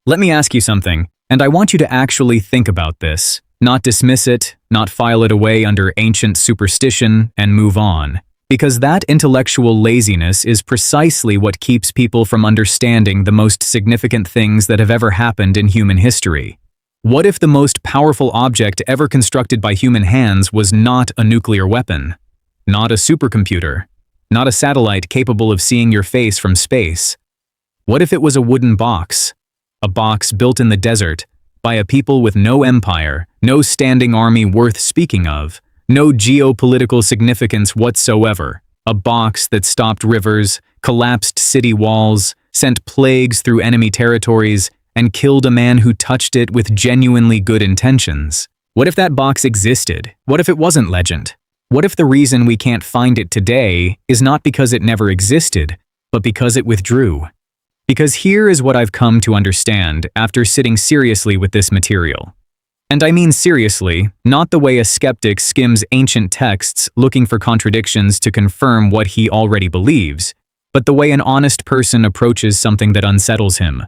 Let me ask you something, and I want you to actually think about this, not dismiss it, not file it away under ancient superstition, and move on. Because that intellectual laziness is precisely what keeps people from understanding the most significant things that have ever happened in human history. What if the most powerful object ever constructed by human hands was not a nuclear weapon, not a supercomputer, not a satellite capable of seeing your face from space? What if it was a wooden box? A box built in the desert by a people with no empire, no standing army worth speaking of, no geopolitical significance whatsoever. A box that stopped rivers, collapsed city walls, sent plagues through enemy territories, and killed a man who touched it with genuinely good intentions. What if that box existed? What if it wasn't legend? What if the reason we can't find it today is not because it never existed, but because it withdrew? Because here is what I've come to understand after sitting seriously with this material. And I mean seriously, not the way a skeptic skims ancient texts looking for contradictions to confirm what he already believes, but the way an honest person approaches something that unsettles him.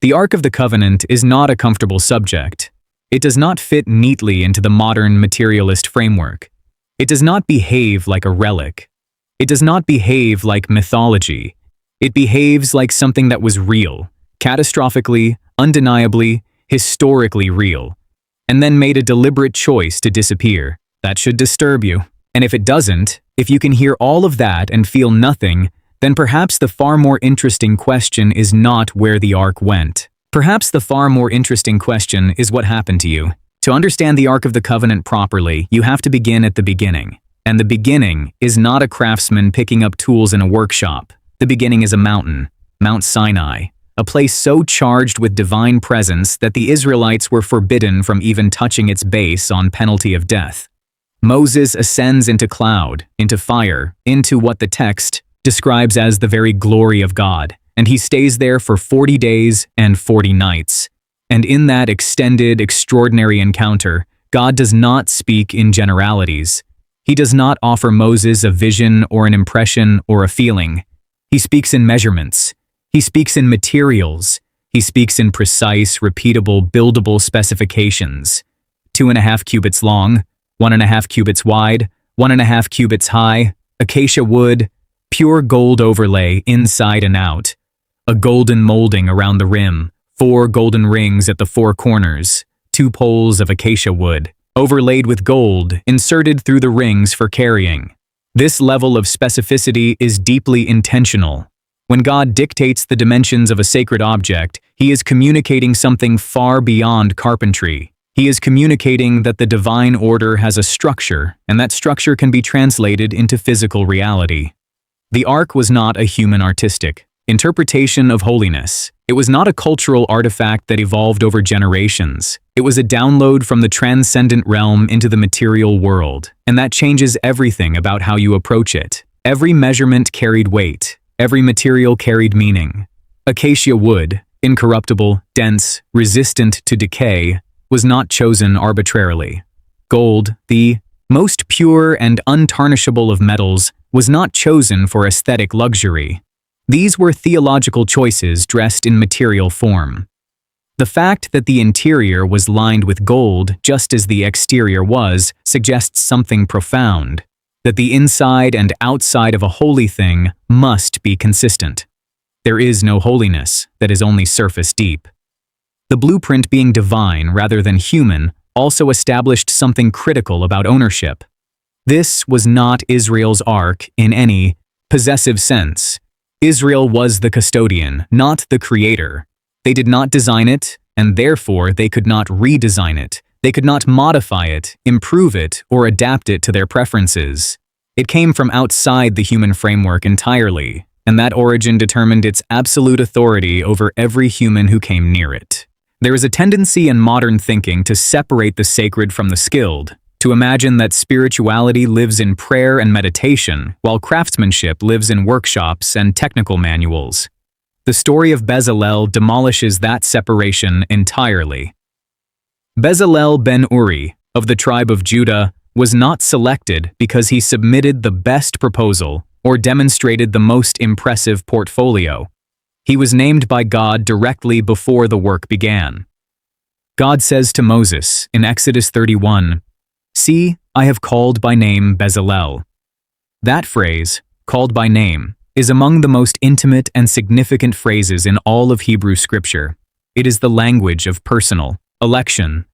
The Ark of the Covenant is not a comfortable subject. It does not fit neatly into the modern materialist framework. It does not behave like a relic. It does not behave like mythology. It behaves like something that was real, catastrophically, undeniably, historically real, and then made a deliberate choice to disappear. That should disturb you. And if it doesn't, if you can hear all of that and feel nothing, then perhaps the far more interesting question is not where the Ark went. Perhaps the far more interesting question is what happened to you. To understand the Ark of the Covenant properly, you have to begin at the beginning. And the beginning is not a craftsman picking up tools in a workshop. The beginning is a mountain, Mount Sinai, a place so charged with divine presence that the Israelites were forbidden from even touching its base on penalty of death. Moses ascends into cloud, into fire, into what the text describes as the very glory of God, and he stays there for 40 days and 40 nights. And in that extended, extraordinary encounter, God does not speak in generalities. He does not offer Moses a vision or an impression or a feeling. He speaks in measurements. He speaks in materials. He speaks in precise, repeatable, buildable specifications. 2.5 cubits long, 1.5 cubits wide, 1.5 cubits high, acacia wood, pure gold overlay inside and out, a golden molding around the rim, 4 golden rings at the 4 corners, 2 poles of acacia wood, overlaid with gold, inserted through the rings for carrying. This level of specificity is deeply intentional. When God dictates the dimensions of a sacred object, he is communicating something far beyond carpentry. He is communicating that the divine order has a structure, and that structure can be translated into physical reality. The Ark was not a human artistic interpretation of holiness. It was not a cultural artifact that evolved over generations. It was a download from the transcendent realm into the material world, and that changes everything about how you approach it. Every measurement carried weight. Every material carried meaning. Acacia wood, incorruptible, dense, resistant to decay, was not chosen arbitrarily. Gold, the most pure and untarnishable of metals, was not chosen for aesthetic luxury. These were theological choices dressed in material form. The fact that the interior was lined with gold just as the exterior was suggests something profound, that the inside and outside of a holy thing must be consistent. There is no holiness that is only surface deep. The blueprint being divine rather than human also established something critical about ownership. This was not Israel's ark in any possessive sense. Israel was the custodian, not the creator. They did not design it, and therefore they could not redesign it. They could not modify it, improve it, or adapt it to their preferences. It came from outside the human framework entirely, and that origin determined its absolute authority over every human who came near it. There is a tendency in modern thinking to separate the sacred from the skilled, to imagine that spirituality lives in prayer and meditation, while craftsmanship lives in workshops and technical manuals. The story of Bezalel demolishes that separation entirely. Bezalel ben Uri, of the tribe of Judah, was not selected because he submitted the best proposal or demonstrated the most impressive portfolio. He was named by God directly before the work began. God says to Moses in Exodus 31, "See, I have called by name Bezalel." That phrase, called by name, is among the most intimate and significant phrases in all of Hebrew scripture. It is the language of personal election.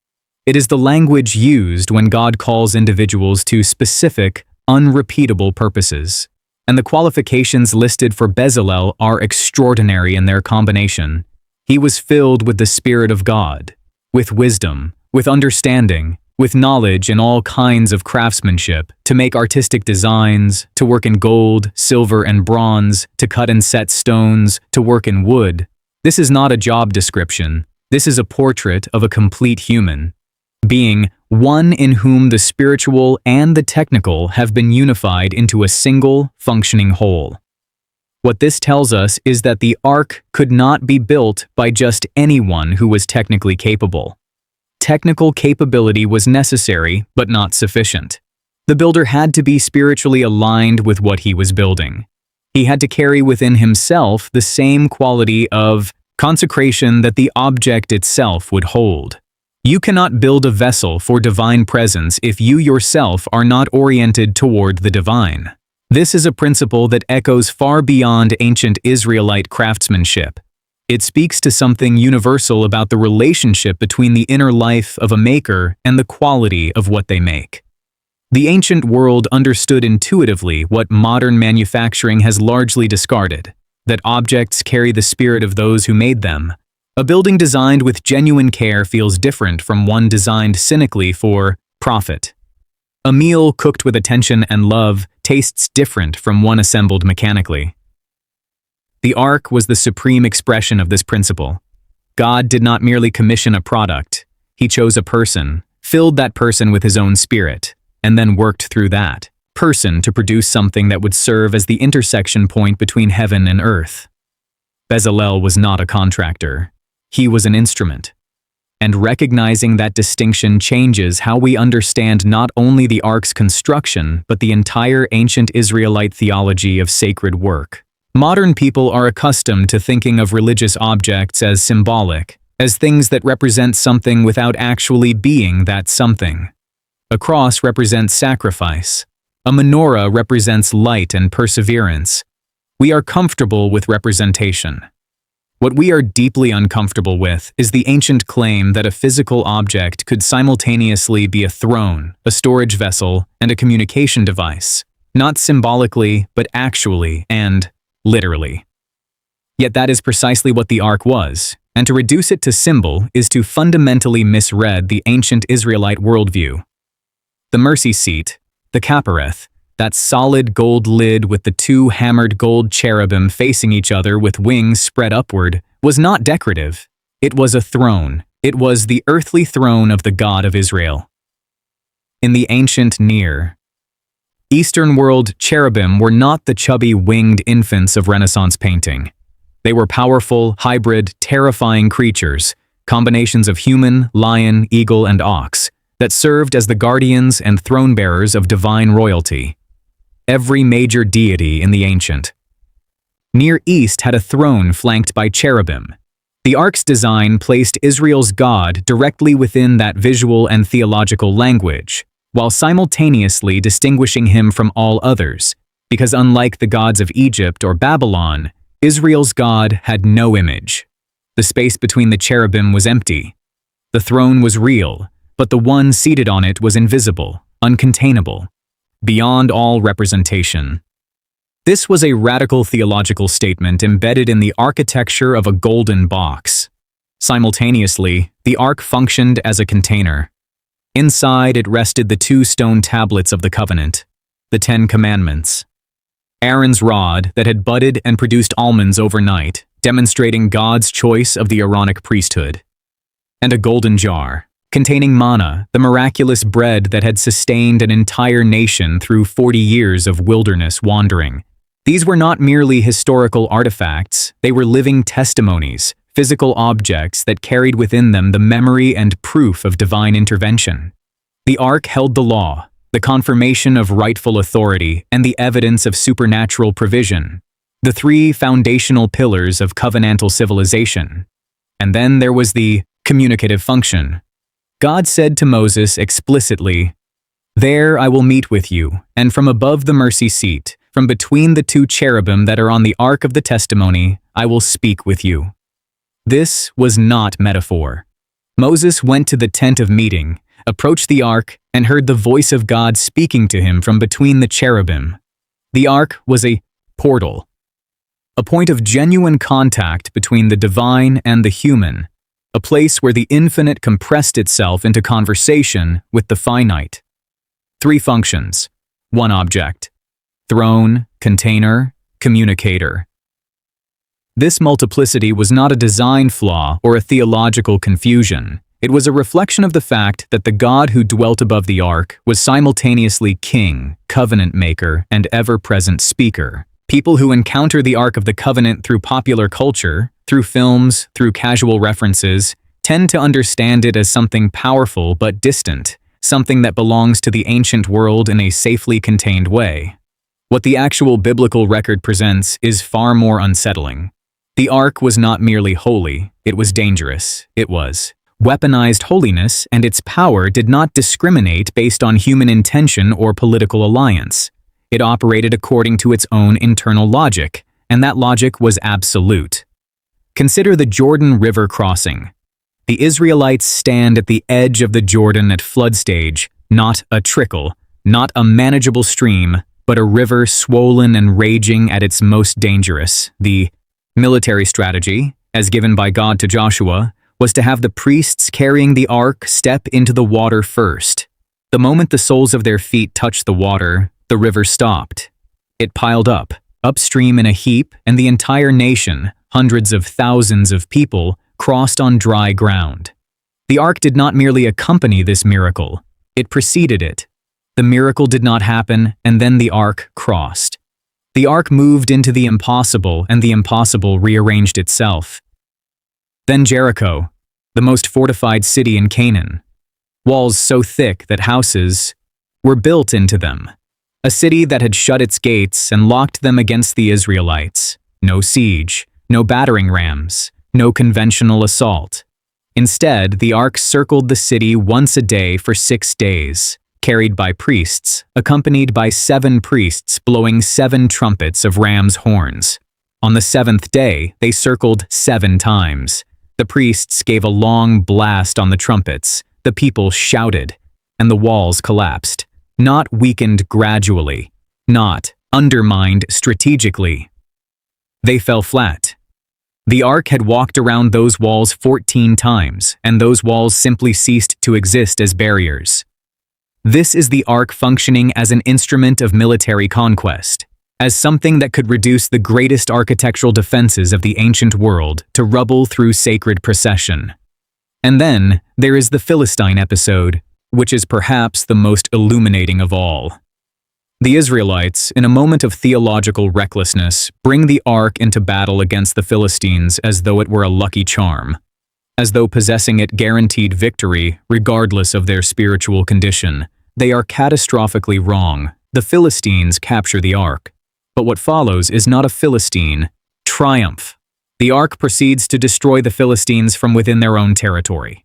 It is the language used when God calls individuals to specific, unrepeatable purposes. And the qualifications listed for Bezalel are extraordinary in their combination. He was filled with the Spirit of God, with wisdom, with understanding, with knowledge in all kinds of craftsmanship, to make artistic designs, to work in gold, silver, and bronze, to cut and set stones, to work in wood. This is not a job description. This is a portrait of a complete human being, one in whom the spiritual and the technical have been unified into a single, functioning whole. What this tells us is that the ark could not be built by just anyone who was technically capable. Technical capability was necessary, but not sufficient. The builder had to be spiritually aligned with what he was building. He had to carry within himself the same quality of consecration that the object itself would hold. You cannot build a vessel for divine presence if you yourself are not oriented toward the divine. This is a principle that echoes far beyond ancient Israelite craftsmanship. It speaks to something universal about the relationship between the inner life of a maker and the quality of what they make. The ancient world understood intuitively what modern manufacturing has largely discarded, that objects carry the spirit of those who made them. A building designed with genuine care feels different from one designed cynically for profit. A meal cooked with attention and love tastes different from one assembled mechanically. The ark was the supreme expression of this principle. God did not merely commission a product. He chose a person, filled that person with his own spirit, and then worked through that person to produce something that would serve as the intersection point between heaven and earth. Bezalel was not a contractor. He was an instrument. And recognizing that distinction changes how we understand not only the ark's construction, but the entire ancient Israelite theology of sacred work. Modern people are accustomed to thinking of religious objects as symbolic, as things that represent something without actually being that something. A cross represents sacrifice. A menorah represents light and perseverance. We are comfortable with representation. What we are deeply uncomfortable with is the ancient claim that a physical object could simultaneously be a throne, a storage vessel, and a communication device, not symbolically, but actually and literally. Yet that is precisely what the ark was, and to reduce it to symbol is to fundamentally misread the ancient Israelite worldview. The mercy seat, the Kapareth, that solid gold lid with the two hammered gold cherubim facing each other with wings spread upward, was not decorative. It was a throne. It was the earthly throne of the God of Israel. In the ancient Near Eastern world, cherubim were not the chubby winged infants of Renaissance painting. They were powerful, hybrid, terrifying creatures, combinations of human, lion, eagle, and ox, that served as the guardians and throne-bearers of divine royalty. Every major deity in the ancient Near East had a throne flanked by cherubim. The ark's design placed Israel's God directly within that visual and theological language, while simultaneously distinguishing him from all others, because unlike the gods of Egypt or Babylon, Israel's God had no image. The space between the cherubim was empty. The throne was real, but the one seated on it was invisible, uncontainable, beyond all representation. This was a radical theological statement embedded in the architecture of a golden box. Simultaneously, the ark functioned as a container. Inside it rested the two stone tablets of the covenant, the 10 Commandments. Aaron's rod that had budded and produced almonds overnight, demonstrating God's choice of the Aaronic priesthood. And a golden jar, containing manna, the miraculous bread that had sustained an entire nation through 40 years of wilderness wandering. These were not merely historical artifacts, they were living testimonies, physical objects that carried within them the memory and proof of divine intervention. The ark held the law, the confirmation of rightful authority, and the evidence of supernatural provision. the three foundational pillars of covenantal civilization. And then there was the communicative function. God said to Moses explicitly, "There I will meet with you, and from above the mercy seat, from between the two cherubim that are on the ark of the testimony, I will speak with you." This was not metaphor. Moses went to the tent of meeting, approached the ark, and heard the voice of God speaking to him from between the cherubim. The ark was a portal, a point of genuine contact between the divine and the human, a place where the infinite compressed itself into conversation with the finite. Three functions, one object: throne, container, communicator. This multiplicity was not a design flaw or a theological confusion. It was a reflection of the fact that the God who dwelt above the ark was simultaneously king, covenant maker, and ever-present speaker. People who encounter the Ark of the Covenant through popular culture, through films, through casual references, tend to understand it as something powerful but distant, something that belongs to the ancient world in a safely contained way. What the actual biblical record presents is far more unsettling. The Ark was not merely holy, it was dangerous. It was weaponized holiness, and its power did not discriminate based on human intention or political alliance. It operated according to its own internal logic, and that logic was absolute. Consider the Jordan River crossing. The Israelites stand at the edge of the Jordan at flood stage, not a trickle, not a manageable stream, but a river swollen and raging at its most dangerous. The military strategy, as given by God to Joshua, was to have the priests carrying the ark step into the water first. The moment the soles of their feet touched the water, the river stopped. It piled up, upstream in a heap, and the entire nation, hundreds of thousands of people, crossed on dry ground. The ark did not merely accompany this miracle, it preceded it. The miracle did not happen, and then the ark crossed. The ark moved into the impossible, and the impossible rearranged itself. Then Jericho, the most fortified city in Canaan. Walls so thick that houses were built into them. A city that had shut its gates and locked them against the Israelites. No siege, no battering rams, no conventional assault. Instead, the ark circled the city once a day for 6 days, carried by priests, accompanied by 7 priests blowing 7 trumpets of ram's horns. On the 7th day, they circled 7 times. The priests gave a long blast on the trumpets, the people shouted, and the walls collapsed. Not weakened gradually, not undermined strategically. They fell flat. The ark had walked around those walls 14 times, and those walls simply ceased to exist as barriers. This is the ark functioning as an instrument of military conquest, as something that could reduce the greatest architectural defenses of the ancient world to rubble through sacred procession. And then there is the Philistine episode, which is perhaps the most illuminating of all. The Israelites, in a moment of theological recklessness, bring the ark into battle against the Philistines as though it were a lucky charm, as though possessing it guaranteed victory regardless of their spiritual condition. They are catastrophically wrong. The Philistines capture the ark. But what follows is not a Philistine triumph. The ark proceeds to destroy the Philistines from within their own territory.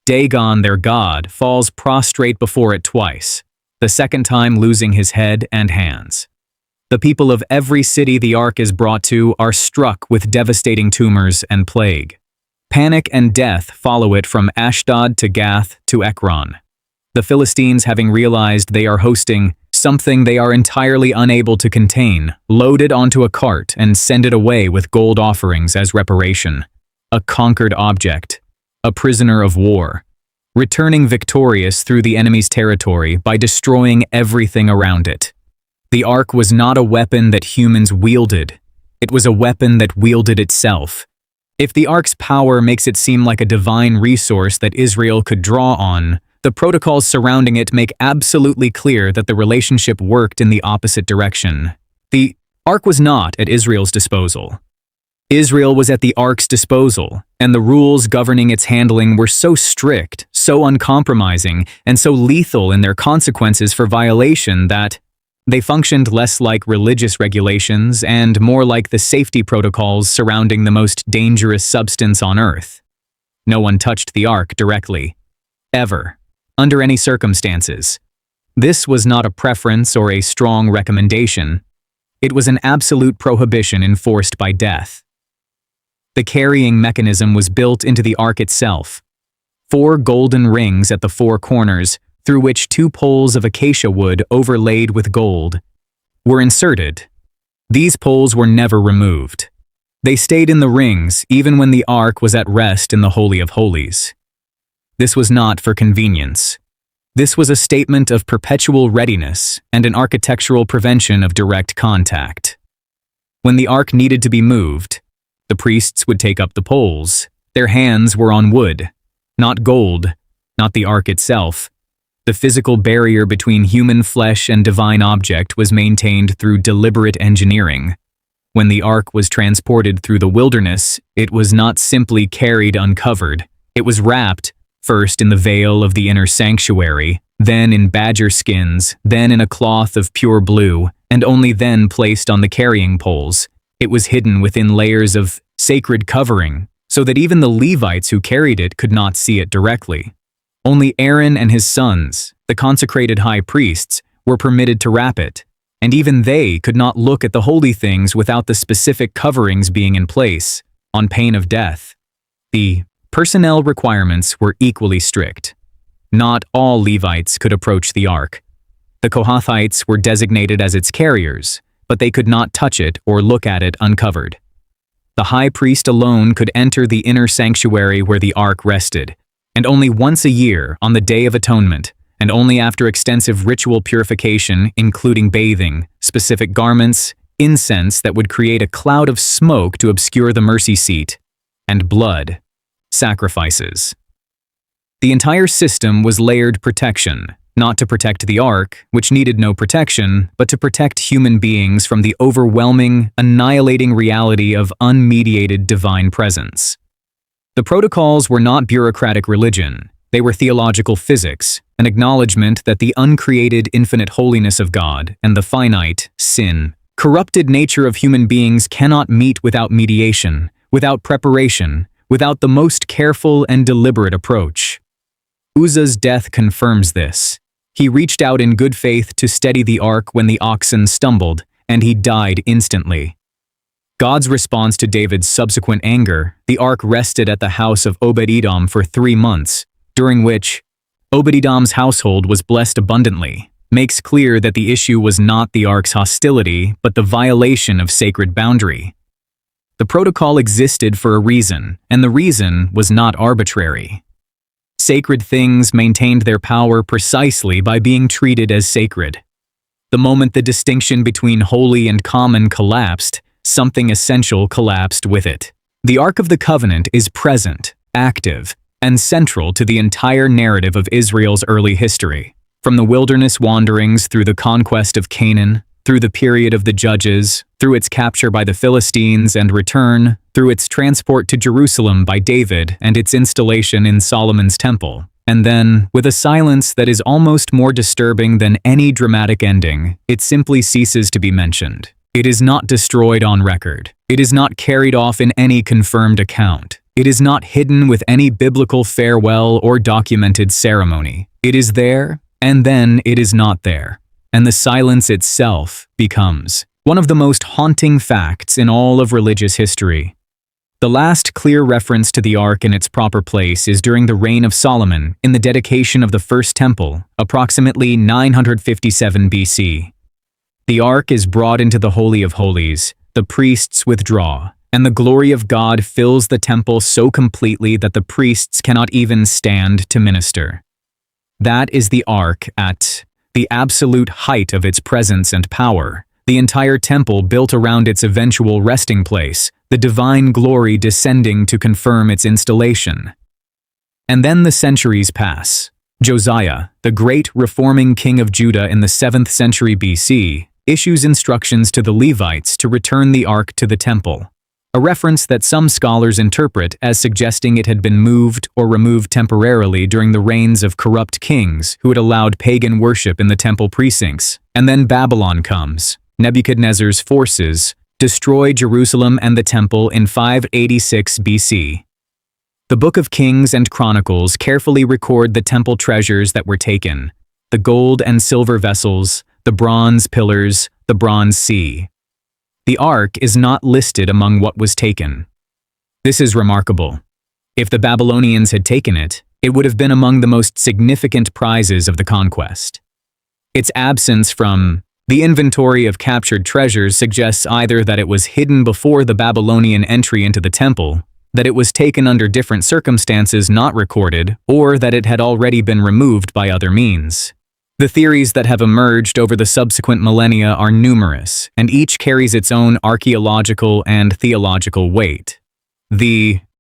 Dagon, their god, falls prostrate before it twice, the second time losing his head and hands. The people of every city the ark is brought to are struck with devastating tumors and plague. Panic and death follow it from Ashdod to Gath to Ekron. The Philistines, having realized they are hosting something they are entirely unable to contain, load it onto a cart and send it away with gold offerings as reparation. A conquered object, a prisoner of war, returning victorious through the enemy's territory by destroying everything around it. The ark was not a weapon that humans wielded. It was a weapon that wielded itself. If the ark's power makes it seem like a divine resource that Israel could draw on, the protocols surrounding it make absolutely clear that the relationship worked in the opposite direction. The ark was not at Israel's disposal. Israel was at the ark's disposal, and the rules governing its handling were so strict, so uncompromising, and so lethal in their consequences for violation that They functioned less like religious regulations and more like the safety protocols surrounding the most dangerous substance on Earth. No one touched the ark directly, ever, under any circumstances. This was not a preference or a strong recommendation. It was an absolute prohibition enforced by death. The carrying mechanism was built into the ark itself. 4 golden rings at the 4 corners, through which 2 poles of acacia wood overlaid with gold were inserted. These poles were never removed. They stayed in the rings even when the ark was at rest in the Holy of Holies. This was not for convenience. This was a statement of perpetual readiness and an architectural prevention of direct contact. When the ark needed to be moved, the priests would take up the poles. Their hands were on wood, not gold, not the ark itself. The physical barrier between human flesh and divine object was maintained through deliberate engineering. When the ark was transported through the wilderness, it was not simply carried uncovered. It was wrapped, first in the veil of the inner sanctuary, then in badger skins, then in a cloth of pure blue, and only then placed on the carrying poles. It was hidden within layers of sacred covering, so that even the Levites who carried it could not see it directly. Only Aaron and his sons, the consecrated high priests, were permitted to wrap it, and even they could not look at the holy things without the specific coverings being in place, on pain of death. The personnel requirements were equally strict. Not all Levites could approach the ark. The Kohathites were designated as its carriers, but they could not touch it or look at it uncovered. The high priest alone could enter the inner sanctuary where the ark rested, and only once a year on the Day of Atonement, and only after extensive ritual purification, including bathing, specific garments, incense that would create a cloud of smoke to obscure the mercy seat, and blood, sacrifices. The entire system was layered protection, not to protect the ark, which needed no protection, but to protect human beings from the overwhelming, annihilating reality of unmediated divine presence. The protocols were not bureaucratic religion. They were theological physics, an acknowledgement that the uncreated infinite holiness of God and the finite, sin, corrupted nature of human beings cannot meet without mediation, without preparation, without the most careful and deliberate approach. Uzzah's death confirms this. He reached out in good faith to steady the ark when the oxen stumbled, and he died instantly. God's response to David's subsequent anger, the ark rested at the house of Obed-Edom for 3 months, during which Obed-Edom's household was blessed abundantly, makes clear that the issue was not the ark's hostility, but the violation of sacred boundary. The protocol existed for a reason, and the reason was not arbitrary. Sacred things maintained their power precisely by being treated as sacred. The moment the distinction between holy and common collapsed, something essential collapsed with it. The Ark of the Covenant is present, active, and central to the entire narrative of Israel's early history. From the wilderness wanderings through the conquest of Canaan, through the period of the Judges, through its capture by the Philistines and return, through its transport to Jerusalem by David and its installation in Solomon's temple. And then, with a silence that is almost more disturbing than any dramatic ending, it simply ceases to be mentioned. It is not destroyed on record. It is not carried off in any confirmed account. It is not hidden with any biblical farewell or documented ceremony. It is there, and then it is not there. And the silence itself becomes one of the most haunting facts in all of religious history. The last clear reference to the Ark in its proper place is during the reign of Solomon in the dedication of the First Temple, approximately 957 BC. The Ark is brought into the Holy of Holies, the priests withdraw, and the glory of God fills the temple so completely that the priests cannot even stand to minister. That is the Ark at the absolute height of its presence and power, the entire temple built around its eventual resting place, the divine glory descending to confirm its installation. And then the centuries pass. Josiah, the great reforming king of Judah in the 7th century BC, issues instructions to the Levites to return the Ark to the temple. a reference that some scholars interpret as suggesting it had been moved or removed temporarily during the reigns of corrupt kings who had allowed pagan worship in the temple precincts. And then Babylon comes. Nebuchadnezzar's forces destroy Jerusalem and the temple in 586 BC. The Book of Kings and Chronicles carefully record the temple treasures that were taken: the gold and silver vessels, the bronze pillars, the bronze sea. The ark is not listed among what was taken. This is remarkable. If the Babylonians had taken it, it would have been among the most significant prizes of the conquest. Its absence from the inventory of captured treasures suggests either that it was hidden before the Babylonian entry into the temple, that it was taken under different circumstances not recorded, or that it had already been removed by other means. The theories that have emerged over the subsequent millennia are numerous, and each carries its own archaeological and theological weight. The